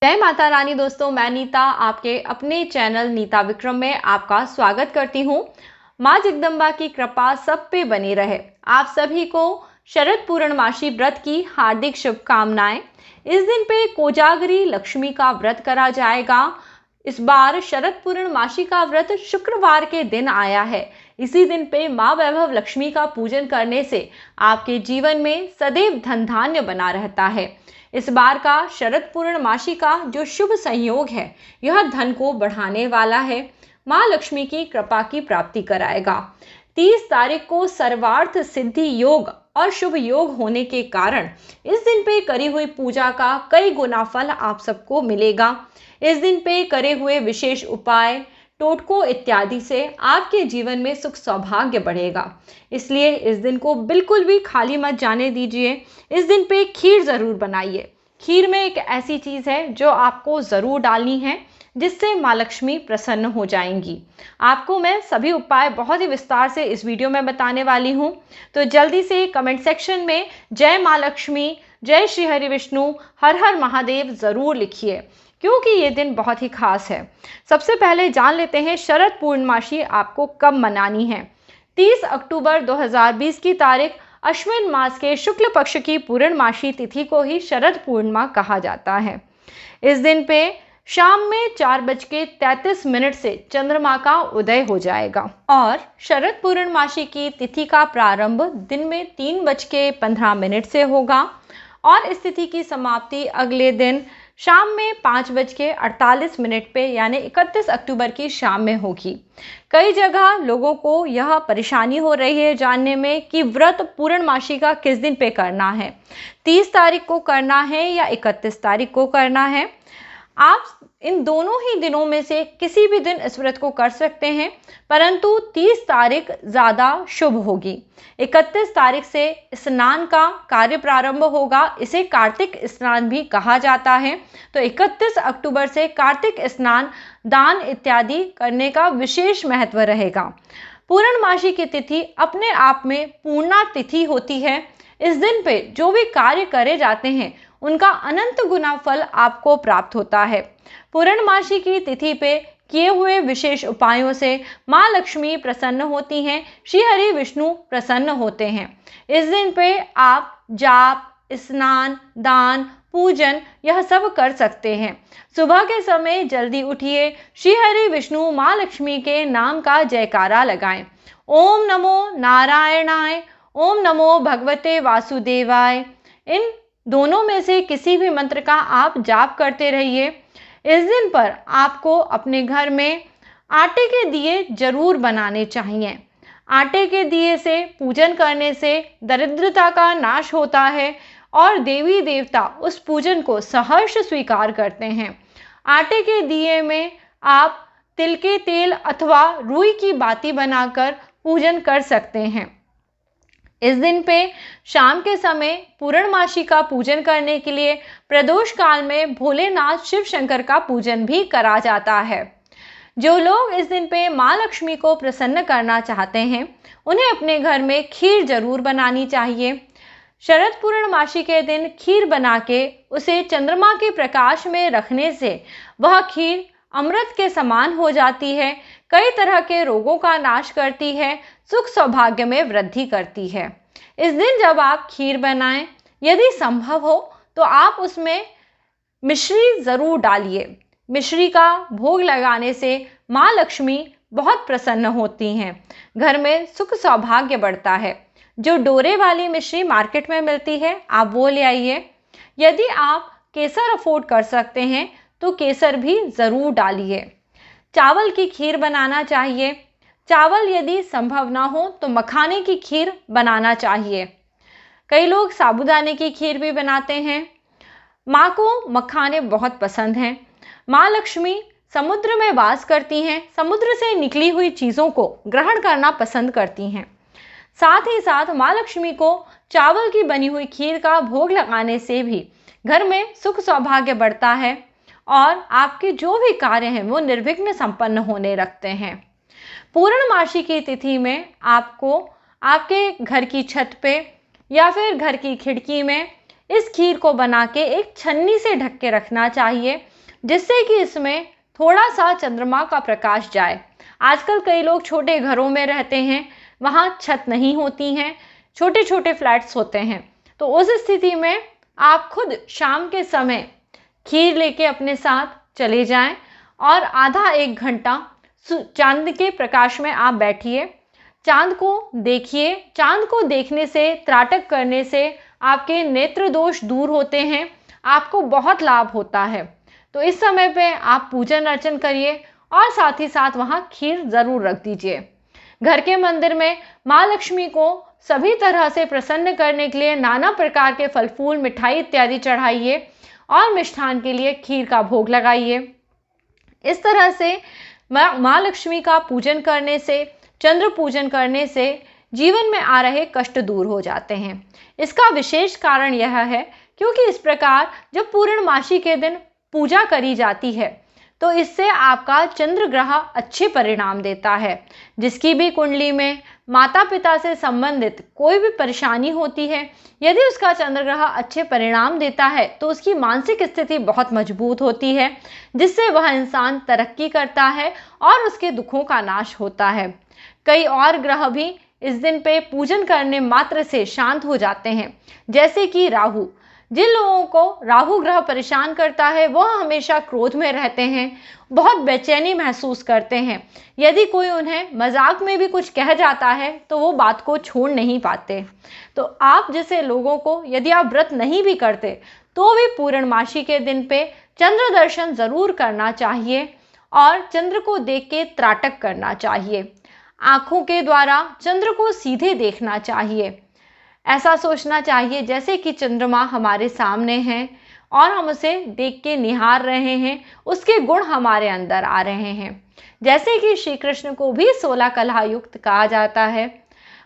जय माता रानी दोस्तों, मैं नीता आपके अपने चैनल नीता विक्रम में आपका स्वागत करती हूँ। माँ जगदम्बा की कृपा सब पे बनी रहे। आप सभी को शरद पूर्णमासी व्रत की हार्दिक शुभकामनाएं। इस दिन पे कोजागरी लक्ष्मी का व्रत करा जाएगा। इस बार शरद पूर्णमासी का व्रत शुक्रवार के दिन आया है। इसी दिन पे माँ वैभव लक्ष्मी का पूजन करने से आपके जीवन में सदैव धन धान्य बना रहता है। इस बार का शरद पूर्णमासी का जो शुभ संयोग है, यह धन को बढ़ाने वाला है, माँ लक्ष्मी की कृपा की प्राप्ति कराएगा। 30 तारीख को सर्वार्थ सिद्धि योग और शुभ योग होने के कारण इस दिन पे करी हुई पूजा का कई गुना फल आप सबको मिलेगा। इस दिन पे करे हुए विशेष उपाय, टोटकों इत्यादि से आपके जीवन में सुख सौभाग्य बढ़ेगा। इसलिए इस दिन को बिल्कुल भी खाली मत जाने दीजिए। इस दिन पे खीर ज़रूर बनाइए। खीर में एक ऐसी चीज़ है जो आपको ज़रूर डालनी है, जिससे माँ लक्ष्मी प्रसन्न हो जाएंगी। आपको मैं सभी उपाय बहुत ही विस्तार से इस वीडियो में बताने वाली हूँ, तो जल्दी से कमेंट सेक्शन में जय माँ लक्ष्मी, जय श्री हरि विष्णु, हर हर महादेव ज़रूर लिखिए, क्योंकि ये दिन बहुत ही खास है। सबसे पहले जान लेते हैं शरद पूर्णमासी आपको कब मनानी है। 30 अक्टूबर 2020 की तारीख अश्विन मास के शुक्ल पक्ष की पूर्णमासी तिथि को ही शरद पूर्णिमा कहा जाता है। इस दिन पे शाम में 4:33 से चंद्रमा का उदय हो जाएगा और शरद पूर्णमासी की तिथि का प्रारंभ दिन में 3:15 से होगा और इस तिथि की समाप्ति अगले दिन शाम में 5:48 पे यानी 31 अक्टूबर की शाम में होगी। कई जगह लोगों को यह परेशानी हो रही है जानने में कि व्रत पूर्णमासी का किस दिन पे करना है, 30 तारीख को करना है या 31 तारीख को करना है। आप इन दोनों ही दिनों में से किसी भी दिन इस व्रत को कर सकते हैं, परंतु 30 तारीख ज़्यादा शुभ होगी। 31 तारीख से स्नान का कार्य प्रारंभ होगा, इसे कार्तिक स्नान भी कहा जाता है। तो 31 अक्टूबर से कार्तिक स्नान, दान इत्यादि करने का विशेष महत्व रहेगा। पूर्णमासी की तिथि अपने आप में पूर्णा तिथि होती है। इस दिन पे जो भी कार्य करे जाते हैं उनका अनंत गुना फल आपको प्राप्त होता है। पूर्णमासी की तिथि पे किए हुए विशेष उपायों से माँ लक्ष्मी प्रसन्न होती हैं, श्री हरि विष्णु प्रसन्न होते हैं। इस दिन पे आप जाप, स्नान, दान, पूजन यह सब कर सकते हैं। सुबह के समय जल्दी उठिए, श्री हरि विष्णु माँ लक्ष्मी के नाम का जयकारा लगाएं। ओम नमो नारायणाय, ओम नमो भगवते वासुदेवाय, इन दोनों में से किसी भी मंत्र का आप जाप करते रहिए। इस दिन पर आपको अपने घर में आटे के दिए जरूर बनाने चाहिए। आटे के दिए से पूजन करने से दरिद्रता का नाश होता है और देवी देवता उस पूजन को सहर्ष स्वीकार करते हैं। आटे के दिए में आप तिल के तेल अथवा रुई की बाती बनाकर पूजन कर सकते हैं। इस दिन पे शाम के समय पूर्णमासी का पूजन करने के लिए प्रदोष काल में भोलेनाथ शिव शंकर का पूजन भी करा जाता है। जो लोग इस दिन पे माँ लक्ष्मी को प्रसन्न करना चाहते हैं, उन्हें अपने घर में खीर जरूर बनानी चाहिए। शरद पूर्णमासी के दिन खीर बना के उसे चंद्रमा के प्रकाश में रखने से वह खीर अमृत के समान हो जाती है, कई तरह के रोगों का नाश करती है, सुख सौभाग्य में वृद्धि करती है। इस दिन जब आप खीर बनाएं, यदि संभव हो तो आप उसमें मिश्री ज़रूर डालिए। मिश्री का भोग लगाने से माँ लक्ष्मी बहुत प्रसन्न होती हैं, घर में सुख सौभाग्य बढ़ता है। जो डोरे वाली मिश्री मार्केट में मिलती है, आप वो ले आइए। यदि आप केसर अफोर्ड कर सकते हैं तो केसर भी ज़रूर डालिए। चावल की खीर बनाना चाहिए। चावल यदि संभव ना हो तो मखाने की खीर बनाना चाहिए। कई लोग साबूदाने की खीर भी बनाते हैं। माँ को मखाने बहुत पसंद हैं। माँ लक्ष्मी समुद्र में वास करती हैं, समुद्र से निकली हुई चीज़ों को ग्रहण करना पसंद करती हैं। साथ ही साथ माँ लक्ष्मी को चावल की बनी हुई खीर का भोग लगाने से भी घर में सुख सौभाग्य बढ़ता है और आपके जो भी कार्य हैं वो निर्विघ्न संपन्न होने लगते हैं। पूर्णमासी की तिथि में आपको आपके घर की छत पे या फिर घर की खिड़की में इस खीर को बना के एक छन्नी से ढक के रखना चाहिए, जिससे कि इसमें थोड़ा सा चंद्रमा का प्रकाश जाए। आजकल कई लोग छोटे घरों में रहते हैं, वहाँ छत नहीं होती हैं, छोटे छोटे फ्लैट्स होते हैं, तो उस स्थिति में आप खुद शाम के समय खीर लेके अपने साथ चले जाएं और आधा एक घंटा चांद के प्रकाश में आप बैठिए, चांद को देखिए। चांद को देखने से, त्राटक करने से आपके नेत्र दोष दूर होते हैं, आपको बहुत लाभ होता है। तो इस समय पे आप पूजन अर्चन करिए और साथ ही साथ वहाँ खीर ज़रूर रख दीजिए। घर के मंदिर में माँ लक्ष्मी को सभी तरह से प्रसन्न करने के लिए नाना प्रकार के फल फूल, मिठाई इत्यादि चढ़ाइए और मिष्ठान के लिए खीर का भोग लगाइए। इस तरह से माँ लक्ष्मी का पूजन करने से, चंद्र पूजन करने से जीवन में आ रहे कष्ट दूर हो जाते हैं। इसका विशेष कारण यह है क्योंकि इस प्रकार जब पूर्णमासी के दिन पूजा करी जाती है तो इससे आपका चंद्र ग्रह अच्छे परिणाम देता है। जिसकी भी कुंडली में माता पिता से संबंधित कोई भी परेशानी होती है, यदि उसका चंद्र ग्रह अच्छे परिणाम देता है तो उसकी मानसिक स्थिति बहुत मजबूत होती है, जिससे वह इंसान तरक्की करता है और उसके दुखों का नाश होता है। कई और ग्रह भी इस दिन पे पूजन करने मात्र से शांत हो जाते हैं, जैसे कि राहु। जिन लोगों को राहु ग्रह परेशान करता है वह हमेशा क्रोध में रहते हैं, बहुत बेचैनी महसूस करते हैं। यदि कोई उन्हें मजाक में भी कुछ कह जाता है तो वो बात को छोड़ नहीं पाते। तो आप जैसे लोगों को यदि आप व्रत नहीं भी करते तो भी पूर्णमासी के दिन पे चंद्र दर्शन ज़रूर करना चाहिए और चंद्र को देख के त्राटक करना चाहिए। आँखों के द्वारा चंद्र को सीधे देखना चाहिए। ऐसा सोचना चाहिए जैसे कि चंद्रमा हमारे सामने हैं और हम उसे देख के निहार रहे हैं, उसके गुण हमारे अंदर आ रहे हैं। जैसे कि श्री कृष्ण को भी 16 कला युक्त कहा जाता है।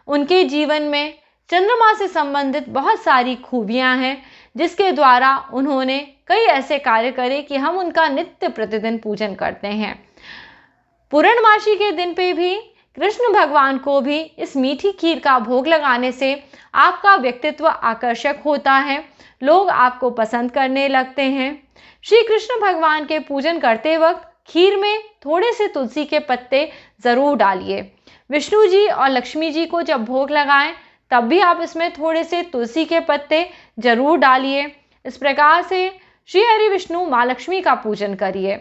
उनके जीवन में चंद्रमा से संबंधित बहुत सारी खूबियां हैं, जिसके द्वारा उन्होंने कई ऐसे कार्य करे कि हम उनका नित्य प्रतिदिन पूजन करते हैं। पूर्णमासी के दिन पे भी कृष्ण भगवान को भी इस मीठी खीर का भोग लगाने से आपका व्यक्तित्व आकर्षक होता है, लोग आपको पसंद करने लगते हैं। श्री कृष्ण भगवान के पूजन करते वक्त खीर में थोड़े से तुलसी के पत्ते ज़रूर डालिए। विष्णु जी और लक्ष्मी जी को जब भोग लगाएं तब भी आप इसमें थोड़े से तुलसी के पत्ते ज़रूर डालिए। इस प्रकार से श्री हरि विष्णु माँ लक्ष्मी का पूजन करिए।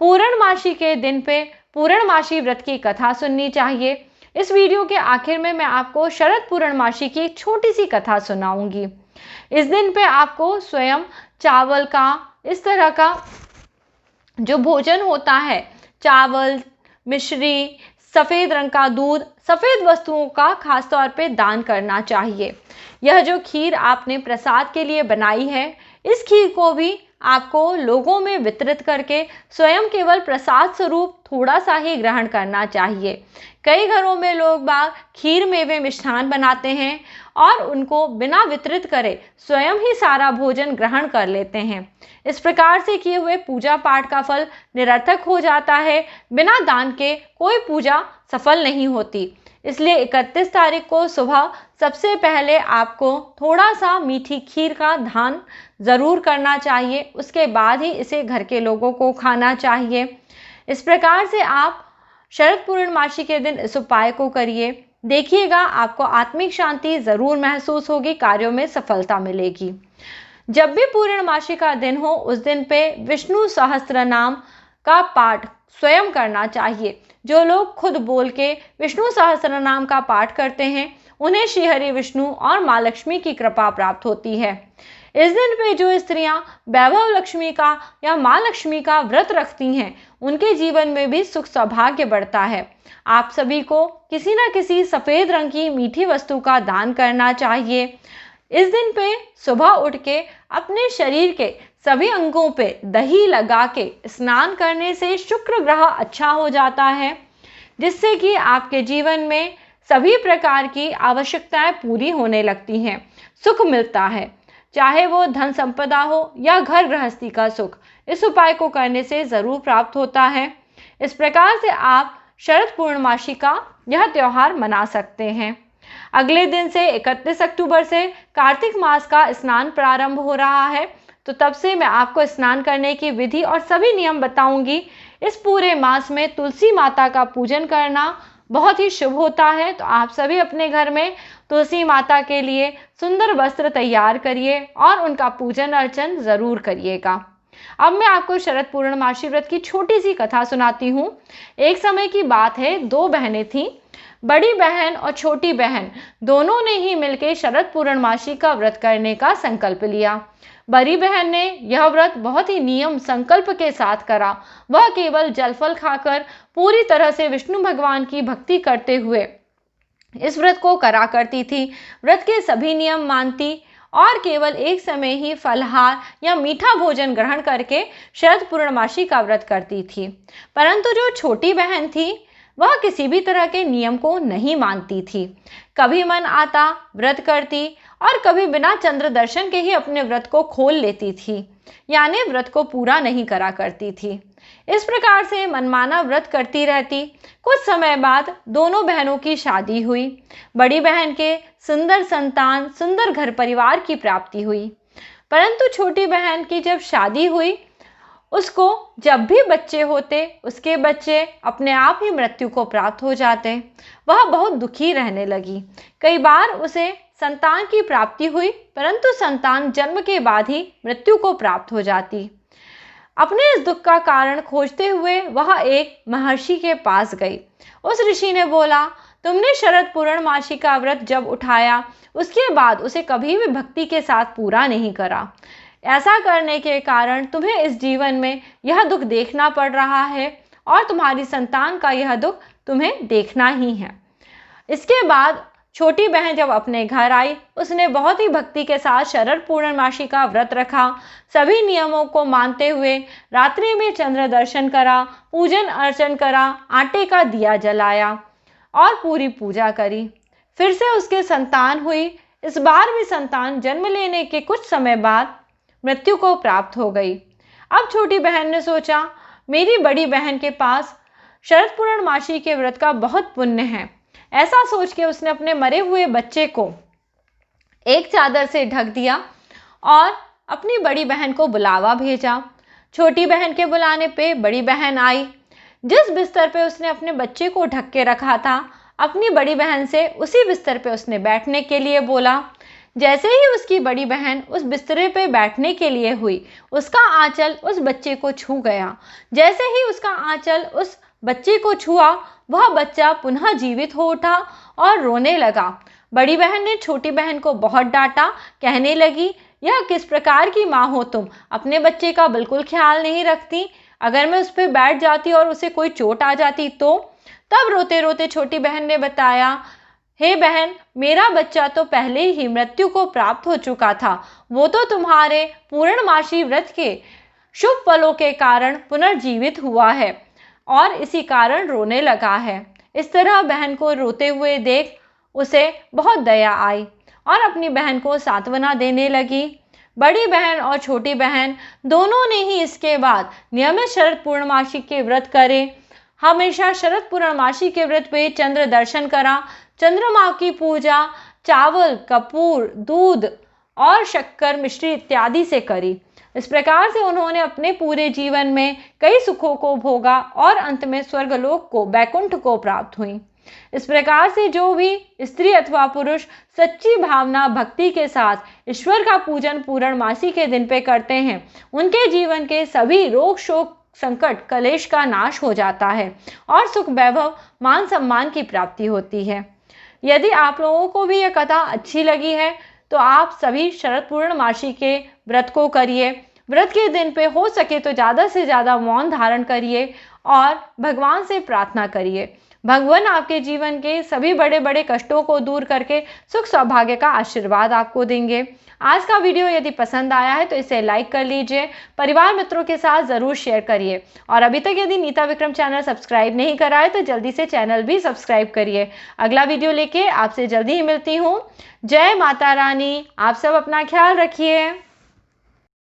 पूर्णमासी के दिन पे पूर्णमासी व्रत की कथा सुननी चाहिए। इस वीडियो के आखिर में मैं आपको शरद पूर्णमासी की एक छोटी सी कथा सुनाऊंगी। इस दिन पे आपको स्वयं चावल का, इस तरह का जो भोजन होता है, चावल, मिश्री, सफ़ेद रंग का दूध, सफ़ेद वस्तुओं का खास तौर पे दान करना चाहिए। यह जो खीर आपने प्रसाद के लिए बनाई है, इस खीर को भी आपको लोगों में वितरित करके स्वयं केवल प्रसाद स्वरूप थोड़ा सा ही ग्रहण करना चाहिए। कई घरों में लोग बाग खीर मेवे मिष्ठान बनाते हैं और उनको बिना वितरित करे स्वयं ही सारा भोजन ग्रहण कर लेते हैं। इस प्रकार से किए हुए पूजा पाठ का फल निरर्थक हो जाता है। बिना दान के कोई पूजा सफल नहीं होती। इसलिए 31 तारीख को सुबह सबसे पहले आपको थोड़ा सा मीठी खीर का दान ज़रूर करना चाहिए, उसके बाद ही इसे घर के लोगों को खाना चाहिए। इस प्रकार से आप शरद पूर्णमासी के दिन इस उपाय को करिए, देखिएगा आपको आत्मिक शांति ज़रूर महसूस होगी, कार्यों में सफलता मिलेगी। जब भी पूर्णमासी का दिन हो उस दिन पे विष्णु सहस्त्र नाम का पाठ स्वयं करना चाहिए। जो लोग खुद बोल के विष्णु सहस्त्र नाम का पाठ करते हैं उन्हें श्री हरि विष्णु और माँ लक्ष्मी की कृपा प्राप्त होती है। इस दिन पे जो स्त्रियां वैभव लक्ष्मी का या माँ लक्ष्मी का व्रत रखती हैं उनके जीवन में भी सुख सौभाग्य बढ़ता है। आप सभी को किसी न किसी सफ़ेद रंग की मीठी वस्तु का दान करना चाहिए। इस दिन पे सुबह उठ के अपने शरीर के सभी अंगों पे दही लगा के स्नान करने से शुक्र ग्रह अच्छा हो जाता है, जिससे कि आपके जीवन में सभी प्रकार की आवश्यकताएं पूरी होने लगती हैं, सुख मिलता है, चाहे वो धन संपदा हो या घर गृहस्थी का सुख। इस उपाय को करने से ज़रूर प्राप्त होता है। इस प्रकार से आप शरद पूर्णमासी का यह त्यौहार मना सकते हैं। अगले दिन से 31 अक्टूबर से कार्तिक मास का स्नान प्रारंभ हो रहा है। तो तब से मैं आपको स्नान करने की विधि और सभी नियम बताऊंगी। इस पूरे मास में तुलसी माता का पूजन करना बहुत ही शुभ होता है। तो आप सभी अपने घर में तुलसी माता के लिए सुंदर वस्त्र तैयार करिए और उनका पूजन अर्चन जरूर करिएगा। अब मैं आपको शरद पूर्णमासी व्रत की छोटी सी कथा सुनाती हूँ। एक समय की बात है, दो बहनें थीं। बड़ी बहन और छोटी बहन दोनों ने ही मिलकर शरद पूर्णमासी का व्रत करने का संकल्प लिया। बड़ी बहन ने यह व्रत बहुत ही नियम संकल्प के साथ करा। वह केवल जलफल खाकर पूरी तरह से विष्णु भगवान की भक्ति करते हुए इस व्रत को करा करती थी। व्रत के सभी नियम मानती और केवल एक समय ही फलहार या मीठा भोजन ग्रहण करके शरद पूर्णमासी का व्रत करती थी। परंतु जो छोटी बहन थी वह किसी भी तरह के नियम को नहीं मानती थी। कभी मन आता व्रत करती और कभी बिना चंद्र दर्शन के ही अपने व्रत को खोल लेती थी, यानी व्रत को पूरा नहीं करा करती थी। इस प्रकार से मनमाना व्रत करती रहती। कुछ समय बाद दोनों बहनों की शादी हुई। बड़ी बहन के सुंदर संतान, सुंदर घर परिवार की प्राप्ति हुई। परंतु छोटी बहन की जब शादी हुई, उसको जब भी बच्चे होते उसके बच्चे अपने आप ही मृत्यु को प्राप्त हो जाते। वह बहुत दुखी रहने लगी। कई बार उसे संतान की प्राप्ति हुई, परंतु संतान जन्म के बाद ही मृत्यु को प्राप्त हो जाती। अपने इस दुख का कारण खोजते हुए वह एक महर्षि के पास गई। उस ऋषि ने बोला, तुमने शरद पूर्णमासी का व्रत जब उठाया उसके बाद उसे कभी भी भक्ति के साथ पूरा नहीं करा। ऐसा करने के कारण तुम्हें इस जीवन में यह दुख देखना पड़ रहा है और तुम्हारी संतान का यह दुख तुम्हें देखना ही है। इसके बाद छोटी बहन जब अपने घर आई, उसने बहुत ही भक्ति के साथ शरद पूर्णमासी का व्रत रखा। सभी नियमों को मानते हुए रात्रि में चंद्र दर्शन करा, पूजन अर्चन करा, आटे का दिया जलाया और पूरी पूजा करी। फिर से उसके संतान हुई। इस बार भी संतान जन्म लेने के कुछ समय बाद मृत्यु को प्राप्त हो गई। अब छोटी बहन ने सोचा, मेरी बड़ी बहन के पास शरद पूर्णमासी के व्रत का बहुत पुण्य है। ऐसा सोच के उसने अपने मरे हुए बच्चे को एक चादर से ढक दिया और अपनी बड़ी बहन को बुलावा भेजा। छोटी बहन के बुलाने पे बड़ी बहन आई। जिस बिस्तर पे उसने अपने बच्चे को ढक के रखा था, अपनी बड़ी बहन से उसी बिस्तर पे उसने बैठने के लिए बोला। जैसे ही उसकी बड़ी बहन उस बिस्तरे पे बैठने के लिए हुई, उसका आंचल उस बच्चे को छू गया। जैसे ही उसका आंचल उस बच्चे को छुआ, वह बच्चा पुनः जीवित हो उठा और रोने लगा। बड़ी बहन ने छोटी बहन को बहुत डांटा। कहने लगी, यह किस प्रकार की माँ हो तुम, अपने बच्चे का बिल्कुल ख्याल नहीं रखती। अगर मैं उस पर बैठ जाती और उसे कोई चोट आ जाती तो? तब रोते रोते छोटी बहन ने बताया, हे बहन, मेरा बच्चा तो पहले ही मृत्यु को प्राप्त हो चुका था। वो तो तुम्हारे पूर्णमासी व्रत के शुभ फलों के कारण पुनर्जीवित हुआ है और इसी कारण रोने लगा है। इस तरह बहन को रोते हुए देख उसे बहुत दया आई और अपनी बहन को सांत्वना देने लगी। बड़ी बहन और छोटी बहन दोनों ने ही इसके बाद नियमित शरद पूर्णमासी के व्रत करे। हमेशा शरद पूर्णमासी के व्रत पे चंद्र दर्शन करा, चंद्रमा की पूजा चावल, कपूर, दूध और शक्कर, मिश्री इत्यादि से करी। इस प्रकार से उन्होंने अपने पूरे जीवन में कई सुखों को भोगा और अंत में स्वर्गलोक को, बैकुंठ को प्राप्त हुई। इस प्रकार से जो भी स्त्री अथवा पुरुष सच्ची भावना भक्ति के साथ ईश्वर का पूजन पूर्णमासी के दिन पे करते हैं, उनके जीवन के सभी रोग, शोक, संकट, कलेश का नाश हो जाता है और सुख, वैभव, मान सम्मान की प्राप्ति होती है। यदि आप लोगों को भी यह कथा अच्छी लगी है तो आप सभी शरद पूर्णमासी के व्रत को करिए। व्रत के दिन पे हो सके तो ज़्यादा से ज़्यादा मौन धारण करिए और भगवान से प्रार्थना करिए। भगवान आपके जीवन के सभी बड़े बड़े कष्टों को दूर करके सुख सौभाग्य का आशीर्वाद आपको देंगे। आज का वीडियो यदि पसंद आया है तो इसे लाइक कर लीजिए, परिवार मित्रों के साथ ज़रूर शेयर करिए और अभी तक यदि नीता विक्रम चैनल सब्सक्राइब नहीं करा है तो जल्दी से चैनल भी सब्सक्राइब करिए। अगला वीडियो लेके आपसे जल्दी ही मिलती हूँ। जय माता रानी। आप सब अपना ख्याल रखिए।